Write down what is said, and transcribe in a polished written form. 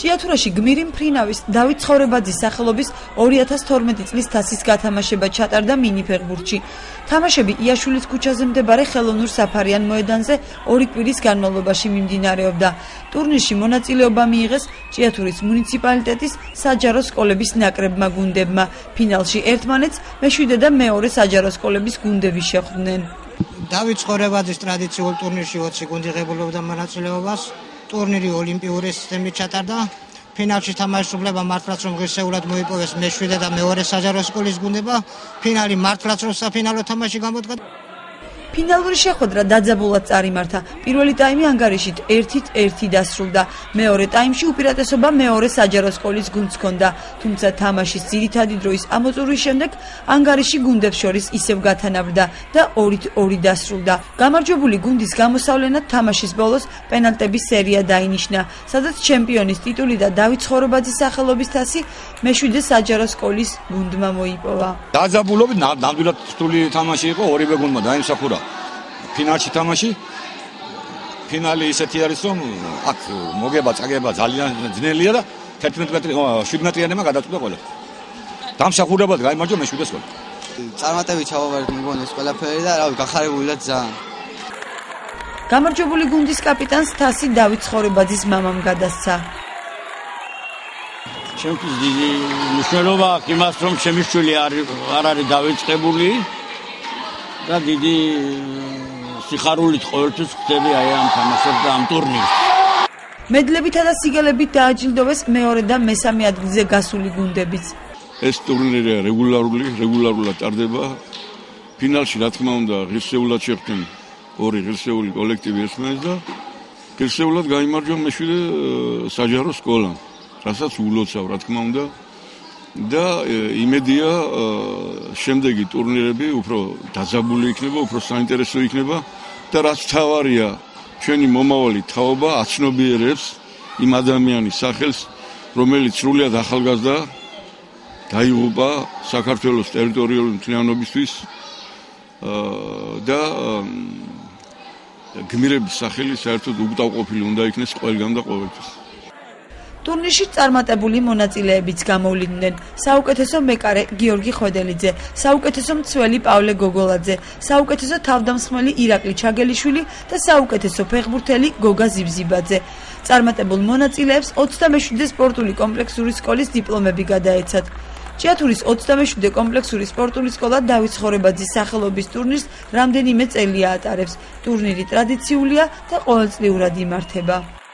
ჭიათურაში გმირი მფრინავის დავით ცხოვრებაძის სახელობის 2012 წლის თასის გათამაშება ჩატარდა მინიფეხბურთში. თამაშები იაშვილის ქუჩაზე მდებარე ხელოვნურ საფარიან მოედანზე 2 კვირის განმავლობაში მიმდინარეობდა. ტურნირში მონაწილეობა მიიღეს ჭიათურის მუნიციპალიტეტის საჯარო სკოლების ნაკრებმა გუნდებმა. ფინალში ერთმანეთს მე-7 და მე-2 საჯარო სკოლების გუნდები შეხვდნენ. დავით ცხოვრებაძის ტრადიციულ ტურნირში 20 გუნდი ღებულობდა მონაწილეობას. ტურნირი ოლიმპიური სისტემით ჩატარდა. ფინალში თამაშობდა მართლაც რომ ღირსეულად მოიპოვეს მე-7 და მე-2 საჯარო სკოლის გუნდება. ფინალი მართლაც რომ საფინალო თამაში გამოდგა. ფინალური შეხვედრა დაძაბულად წარიმართა. პირველი ტაიმი ანგარიშით 1-1 დასრულდა. მეორე ტაიმში უპირატესობა მე-2 საჯარო სკოლის გუნდს ჰქონდა. თუმცა თამაშის ძირითადი დროის ამოწურვის შემდეგ ანგარიში გუნდებს შორის ისევ გათანაბრდა და 2-2 დასრულდა. გამარჯვებული გუნდის გამოსავლენად თამაშის ბოლოს პენალტების სერია დაინიშნა, სადაც ჩემპიონის ტიტული და დავით ცხოვრებაძის სახელობის თასი მე-7 საჯარო სკოლის გუნდმა მოიპოვა. დაძაბულობით ნამდვილად რთული თამაში იყო, ორივე გუნდმა დაიმსახურა. ფინალში თამაში ფინალი ისეთი არის რომ აქ მოგება წაგება ძალიან ძნელია და 11 მეტრი 7 მეტრიანებმა გადაწყვიტა ყველა. დამსახურებად გაიმარჯვა მე-7 სკოლა. წარმატებით ჩავაბარეთ მეგონებს ყველაფერი და რავი გახარებული და ძალიან. გამარჯვებული გუნდის კაპიტანს თასი დავით ცხოვრებაძის მამამ გადასცა. ჩემთვის დიდი მნიშვნელობა აქვს იმას რომ ჩემი შვილი არ არის დავიწყებული და დიდი სიხარულით ყოველთვის ხდები აი ამ თამაშებს და ამ ტურნირს. მედლებითა და სიგელებით დააჯილდოვეს მე-2 და მე-3 ადგილზე გასული გუნდებიც. ეს ტურნირი რეგულარულად ტარდება. ფინალში რა თქმა უნდა ღირსეულად შეხვდნენ 2 ღირსეული კოლექტივი ერთმანეთს და ღირსეულად გაიმარჯვა მე-7 საჯარო სკოლა, რასაც ულოცავ რა თქმა უნდა. და იმედია შემდეგი ტურნირები უფრო დაძაბული იქნება, უფრო საინტერესო იქნება და რაც თავარია ჩვენი მომავალი თაობა აცნობიერებს იმ ადამიანის სახელს, რომელიც სრულიად ახალგაზრდა დაიღუპა საქართველოს ტერიტორიული მთლიანობისთვის და გმირების სახელი საერთოდ უკდავყოფილი უნდა იქნეს ყველგან და ყოველთვის. ტურნირში წარმატებული მონაწილეებიც გამოვლიდნენ. საუკეთესო მეკარე გიორგი ხვედელიძე, საუკეთესო მცველი პავლე გოგოლაძე, საუკეთესო თავდამსხმელი ირაკლი ჩაგელიშვილი და საუკეთესო ფეხბურთელი გოგა ზიბზიბაძე. წარმატებულ მონაწილეებს 27 სპორტული კომპლექსური სკოლის დიპლომები გადაეცათ. ჭიათურის 27 კომპლექსური სპორტული სკოლა დავით ცხოვრებაძის სახელობის ტურნირს რამდენიმე წელია ატარებს. ტურნირი ტრადიციულია და ყოველწლიურად იმართება.